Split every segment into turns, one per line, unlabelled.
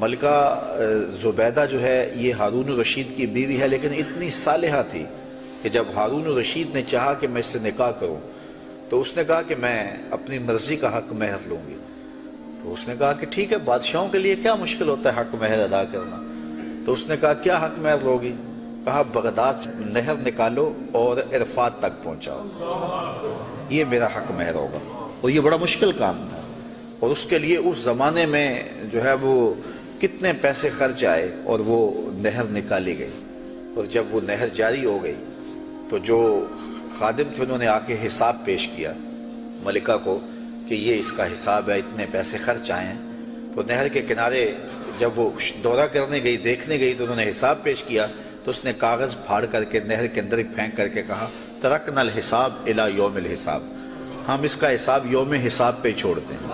ملکہ زبیدہ جو ہے یہ ہارون الرشید کی بیوی ہے، لیکن اتنی صالحہ تھی کہ جب ہارون الرشید نے چاہا کہ میں اس سے نکاح کروں تو اس نے کہا کہ میں اپنی مرضی کا حق مہر لوں گی۔ تو اس نے کہا کہ ٹھیک ہے، بادشاہوں کے لیے کیا مشکل ہوتا ہے حق مہر ادا کرنا۔ تو اس نے کہا کیا حق مہر لوگی؟ کہا بغداد سے نہر نکالو اور عرفات تک پہنچاؤ، یہ میرا حق مہر ہوگا۔ اور یہ بڑا مشکل کام تھا، اور اس کے لیے اس زمانے میں جو ہے وہ کتنے پیسے خرچ آئے، اور وہ نہر نکالی گئی۔ اور جب وہ نہر جاری ہو گئی تو جو خادم تھے انہوں نے آ کے حساب پیش کیا ملکہ کو کہ یہ اس کا حساب ہے، اتنے پیسے خرچ آئے ہیں۔ تو نہر کے کنارے جب وہ دورہ کرنے گئی، دیکھنے گئی، تو انہوں نے حساب پیش کیا، تو اس نے کاغذ پھاڑ کر کے نہر کے اندر پھینک کر کے کہا ترکنا الحساب الی یوم الحساب، ہم اس کا حساب یوم حساب پہ چھوڑتے ہیں۔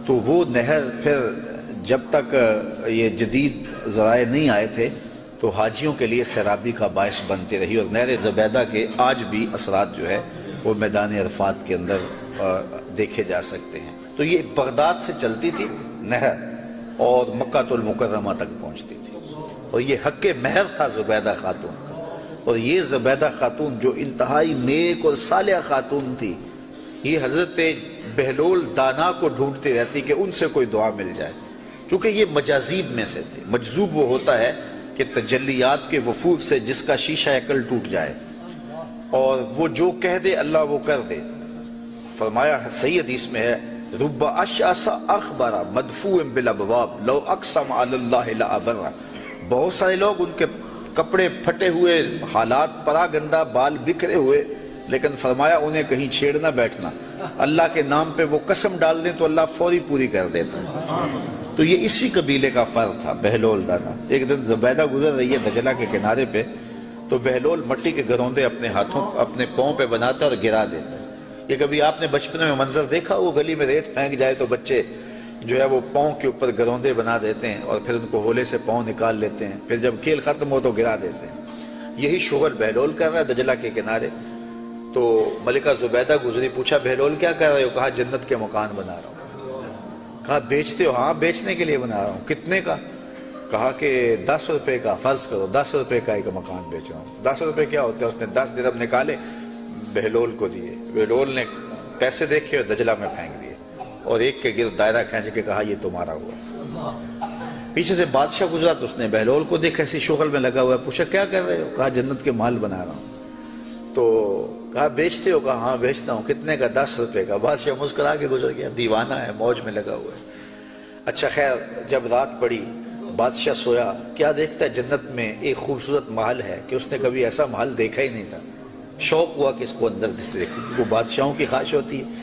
تو وہ نہر پھر جب تک یہ جدید ذرائع نہیں آئے تھے تو حاجیوں کے لیے سیرابی کا باعث بنتی رہی، اور نہر زبیدہ کے آج بھی اثرات جو ہے وہ میدان عرفات کے اندر دیکھے جا سکتے ہیں۔ تو یہ بغداد سے چلتی تھی نہر اور مکہ المکرمہ تک پہنچتی تھی، اور یہ حق مہر تھا زبیدہ خاتون کا۔ اور یہ زبیدہ خاتون جو انتہائی نیک اور صالحہ خاتون تھی، یہ حضرت بہلول دانا کو ڈھونڈتی رہتی کہ ان سے کوئی دعا مل جائے، کیونکہ یہ مجاذیب میں سے تھے۔ مجذوب وہ ہوتا ہے کہ تجلیات کے وفود سے جس کا شیشہ عقل ٹوٹ جائے اور وہ جو کہہ دے اللہ وہ کر دے۔ فرمایا صحیح حدیث میں ہے رب اشعث اخبر مدفوع بالابواب لو اقسم علی اللہ لابر، بہت سارے لوگ ان کے کپڑے پھٹے ہوئے، حالات پرا گندہ، بال بکھرے ہوئے، لیکن فرمایا انہیں کہیں چھیڑنا بیٹھنا، اللہ کے نام پہ وہ قسم ڈال دیں تو اللہ فوری پوری کر دیتا۔ تو یہ اسی قبیلے کا فرد تھا بہلول دانا۔ ایک دن زبیدہ گزر رہی ہے دجلہ کے کنارے پہ، تو بہلول مٹی کے گروندے اپنے ہاتھوں اپنے پاؤں پہ بناتا اور گرا دیتا ہے۔ یہ کبھی آپ نے بچپن میں منظر دیکھا، وہ گلی میں ریت پھینک جائے تو بچے جو ہے وہ پاؤں کے اوپر گروندے بنا دیتے ہیں اور پھر ان کو ہولے سے پاؤں نکال لیتے ہیں، پھر جب کھیل ختم ہو تو گرا دیتے ہیں۔ یہی شغل بہلول کر رہا ہے دجلہ کے کنارے۔ تو ملکہ زبیدہ گزری، پوچھا بہلول کیا کر رہے ہو؟ کہا جنت کے مکان بنا رہا ہوں۔ کہا بیچتے ہو؟ ہاں بیچنے کے لیے بنا رہا ہوں۔ کتنے کا؟ کہا کہ 10 روپے کا، فرض کرو 10 روپے کا ایک مکان بیچ رہا ہوں۔ 10 روپے کیا ہوتے ہیں؟ اس نے 10 درہم نکالے، بہلول کو دیے۔ بہلول نے پیسے دیکھے اور دجلہ میں پھینک دیے، اور ایک کے گرد دائرہ کھینچ کے کہا یہ تمہارا ہوا۔ پیچھے سے بادشاہ گزرا تو اس نے بہلول کو دیکھا اسی شغل میں لگا ہوا ہے، پوچھا کیا کر رہے ہو؟ کہا جنت کے مال بنا رہا ہوں۔ تو کہا بیچتے ہو؟ کہا ہاں بیچتا ہوں۔ کتنے کا؟ 10 روپے کا۔ بادشاہ مسکرا کے گزر گیا، دیوانہ ہے، موج میں لگا ہوا ہے۔ اچھا خیر، جب رات پڑی بادشاہ سویا، کیا دیکھتا ہے جنت میں ایک خوبصورت محل ہے کہ اس نے کبھی ایسا محل دیکھا ہی نہیں تھا۔ شوق ہوا کہ اس کو اندر دیکھے، وہ بادشاہوں کی خواہش ہوتی ہے۔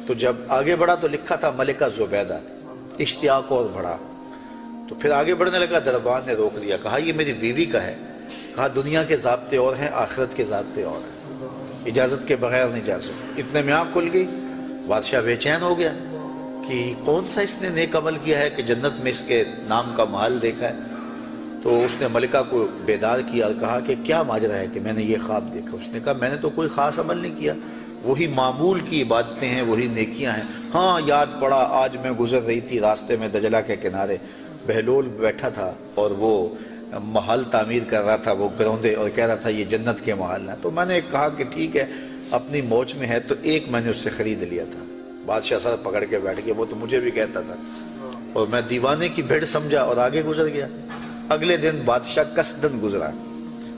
تو جب آگے بڑھا تو لکھا تھا ملکہ زبیدہ، اشتیاق اور بڑھا۔ تو پھر آگے بڑھنے لگا، دربان نے روک دیا، کہا یہ میری بیوی کا ہے۔ کہا دنیا کے ضابطے اور ہیں، آخرت کے ضابطے اور ہیں، اجازت کے بغیر نہیں جا سکتے۔ اتنے میں آنکھ کھل گئی، بادشاہ بے چین ہو گیا کہ کون سا اس نے نیک عمل کیا ہے کہ جنت میں اس کے نام کا محل دیکھا ہے۔ تو اس نے ملکہ کو بیدار کیا اور کہا کہ کیا ماجرا ہے کہ میں نے یہ خواب دیکھا؟ اس نے کہا میں نے تو کوئی خاص عمل نہیں کیا، وہی معمول کی عبادتیں ہیں، وہی نیکیاں ہیں۔ ہاں یاد پڑا، آج میں گزر رہی تھی راستے میں دجلہ کے کنارے، بہلول بیٹھا تھا اور وہ محل تعمیر کر رہا تھا، وہ گروندے، اور کہہ رہا تھا یہ جنت کے محل ہیں۔ تو میں نے کہا کہ ٹھیک ہے، اپنی موج میں ہے، تو ایک میں نے اس سے خرید لیا تھا۔ بادشاہ سر پکڑ کے بیٹھ گیا، وہ تو مجھے بھی کہتا تھا، اور میں دیوانے کی بھیڑ سمجھا اور آگے گزر گیا۔ اگلے دن بادشاہ قصدن گزرا،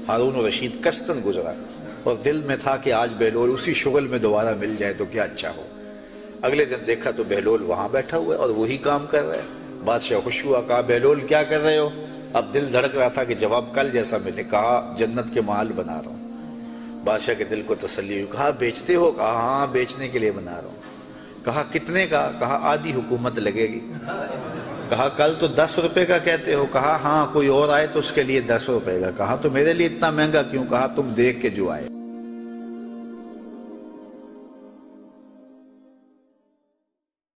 ہارون الرشید قصدن گزرا، اور دل میں تھا کہ آج بہلول اسی شغل میں دوبارہ مل جائے تو کیا اچھا ہو۔ اگلے دن دیکھا تو بہلول وہاں بیٹھا ہوا ہے اور وہی کام کر رہا ہے۔ بادشاہ خوش ہوا، کہا بہلول کیا کر رہے ہو؟ اب دل دھڑک رہا تھا کہ جواب کل جیسا ملے۔ کہا جنت کے محل بنا رہا ہوں۔ بادشاہ کے دل کو تسلی ہوئی، کہا بیچتے ہو؟ کہا ہاں بیچنے کے لیے بنا رہا ہوں۔ کہا کتنے کا؟ کہا آدھی حکومت لگے گی۔ کہا کل تو 10 روپے کا کہتے ہو؟ کہا ہاں کوئی اور آئے تو اس کے لیے 10 روپے کا۔ کہا تو میرے لیے اتنا مہنگا کیوں؟ کہا تم دیکھ کے جو آئے۔